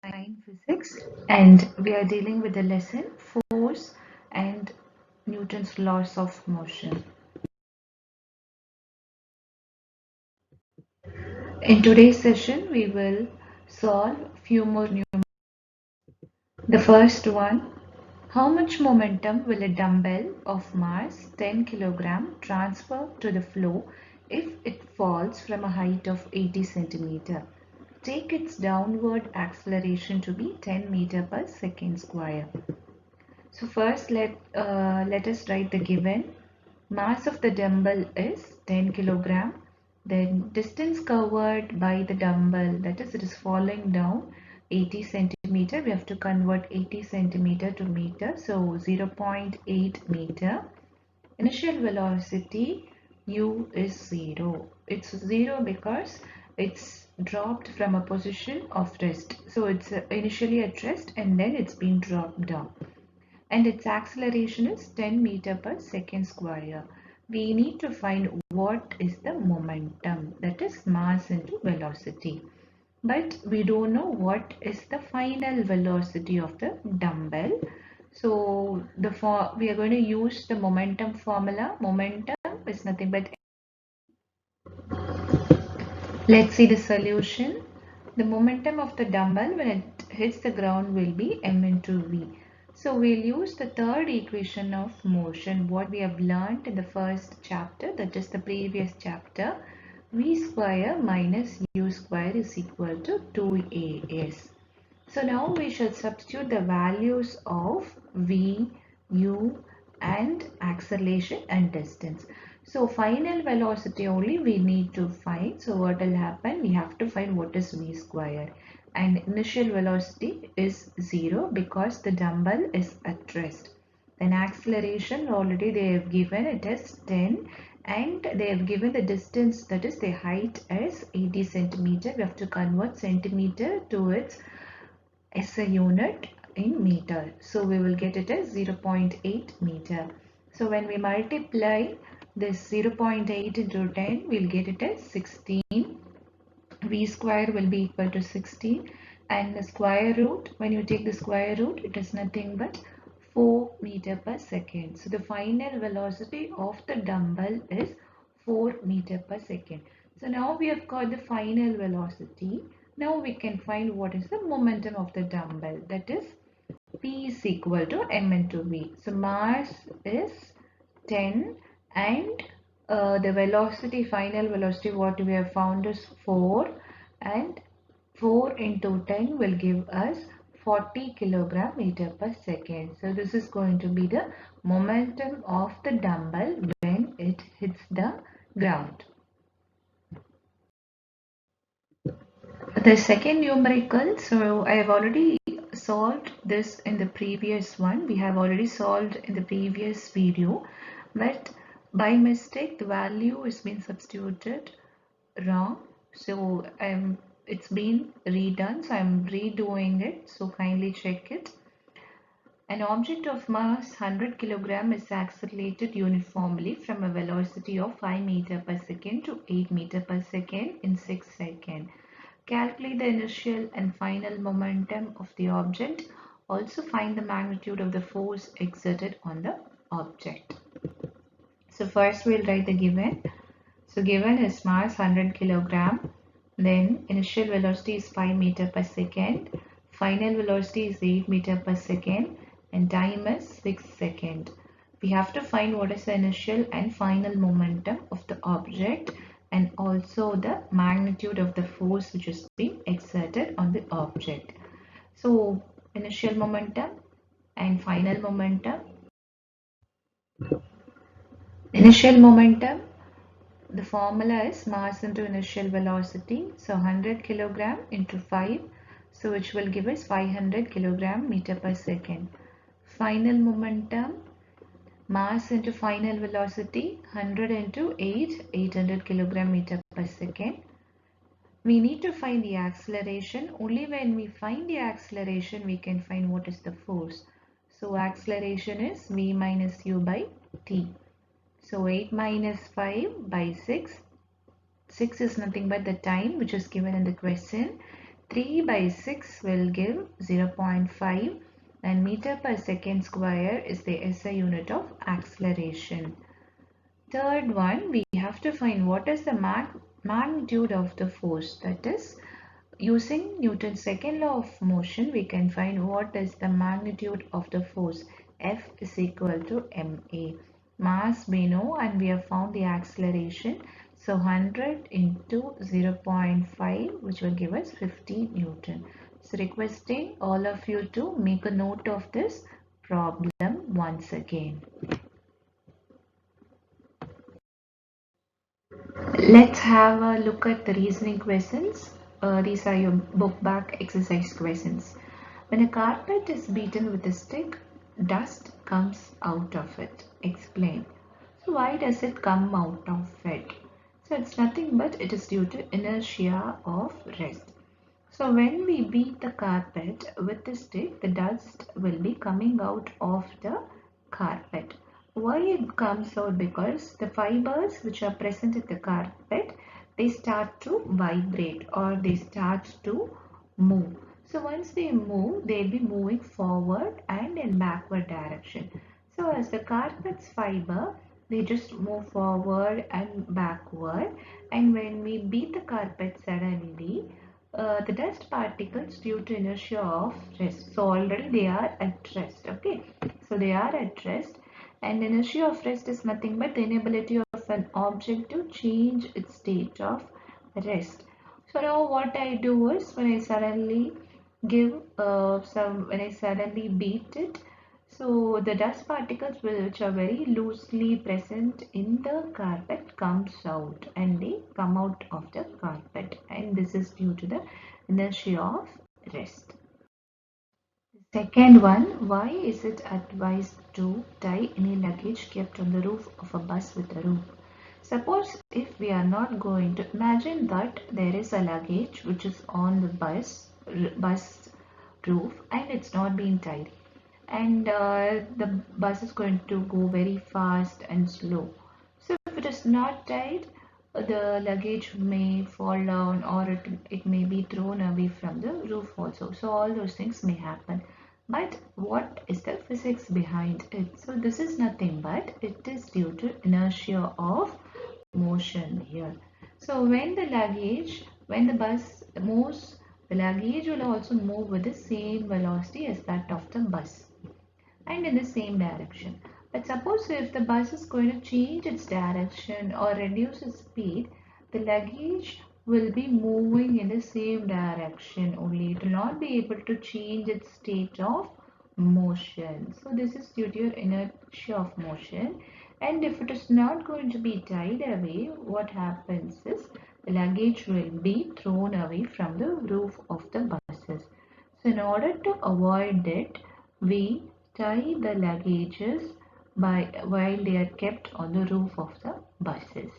Science physics, and we are dealing with the lesson force and Newton's laws of motion. In today's session, we will solve a few more new. The first one, how much momentum will a dumbbell of mass 10 kg transfer to the floor if it falls from a height of 80 centimeter? Take its downward acceleration to be 10 meter per second square. So first let us write the given. Mass of the dumbbell is 10 kg. Then distance covered by the dumbbell, that is, it is falling down 80 centimeter. We have to convert 80 centimeter to meter. So 0.8 meter. Initial velocity u is 0. It's 0 because it's dropped from a position of rest. So it's initially at rest and then it's been dropped down, and its acceleration is 10 meter per second square. We need to find what is the momentum, that is mass into velocity. But we don't know what is the final velocity of the dumbbell. So we are going to use the momentum formula. Momentum is nothing but, let's see the solution. The momentum of the dumbbell when it hits the ground will be m into v. So we'll use the third equation of motion, what we have learned in the first chapter, that is the previous chapter. V square minus u square is equal to 2as. So now we shall substitute the values of v, u and acceleration and distance. So final velocity only we need to find. So what will happen? We have to find what is v square, and initial velocity is 0 because the dumbbell is at rest. Then acceleration already they have given it as 10, and they have given the distance, that is the height, as 80 centimeter. We have to convert centimeter to its SI unit in meter. So we will get it as 0.8 meter. So when we multiply this 0.8 into 10, we'll get it as 16. V square will be equal to 16, and the square root, when you take the square root, it is nothing but 4 meter per second. So the final velocity of the dumbbell is 4 meter per second. So now we have got the final velocity. Now we can find what is the momentum of the dumbbell, that is P is equal to m into v. So mass is 10, and the velocity, final velocity what we have found is 4, and 4 into 10 will give us 40 kilogram meter per second. So this is going to be the momentum of the dumbbell when it hits the ground. The second numerical, so I have already solved this in the previous one. We have already solved in the previous video, but by mistake the value has been substituted wrong. So it's been redone, so I'm redoing it, so kindly check it. An object of mass 100 kg is accelerated uniformly from a velocity of 5 meter per second to 8 meter per second in 6 seconds. Calculate the initial and final momentum of the object. Also find the magnitude of the force exerted on the object. So first we'll write the given. So given is mass 100 kg. Then initial velocity is 5 meter per second. Final velocity is 8 meter per second. And time is 6 seconds. We have to find what is the initial and final momentum of the object, and also the magnitude of the force which is being exerted on the object. So initial momentum and final momentum. Initial momentum, the formula is mass into initial velocity. So 100 kg into 5, so which will give us 500 kg meter per second. Final momentum, mass into final velocity, 100 into 8, 800 kg meter per second. We need to find the acceleration. Only when we find the acceleration we can find what is the force. So acceleration is v minus u by t. So 8 minus 5 by 6, 6 is nothing but the time which is given in the question. 3 by 6 will give 0.5 and meter per second square is the SI unit of acceleration. Third one, we have to find what is the magnitude of the force. That is, using Newton's second law of motion, we can find what is the magnitude of the force. F is equal to ma. Mass we know, and we have found the acceleration. So 100 into 0.5, which will give us 50 Newton. So requesting all of you to make a note of this problem once again. Let's have a look at the reasoning questions. These are your book back exercise questions. When a carpet is beaten with a stick, dust comes out of it. Explain. So why does it come out of it? So it's nothing but it is due to inertia of rest. So when we beat the carpet with the stick, the dust will be coming out of the carpet. Why it comes out? Because the fibers which are present in the carpet, they start to vibrate or they start to move. So once they move, they'll be moving forward and in backward direction. So as the carpet's fiber, they just move forward and backward, and when we beat the carpet suddenly, the dust particles due to inertia of rest. So already they are at rest. Okay. So they are at rest, and inertia of rest is nothing but the inability of an object to change its state of rest. So now what I do is when I suddenly when I suddenly beat it, so the dust particles which are very loosely present in the carpet comes out and they come out of the carpet, and this is due to the inertia of rest. Second one, why is it advised to tie any luggage kept on the roof of a bus with a rope? Suppose if we are not going to imagine that there is a luggage which is on the bus roof and it's not being tied, and the bus is going to go very fast and slow. So if it is not tied, the luggage may fall down or it may be thrown away from the roof also. So all those things may happen. But what is the physics behind it? So this is nothing but it is due to inertia of motion here. So when the bus moves, the luggage will also move with the same velocity as that of the bus and in the same direction. But suppose if the bus is going to change its direction or reduce its speed, the luggage will be moving in the same direction only. It will not be able to change its state of motion. So this is due to your inertia of motion. And if it is not going to be tied away, what happens is the luggage will be thrown away from the roof of the buses. So in order to avoid it, we tie the luggages while they are kept on the roof of the buses.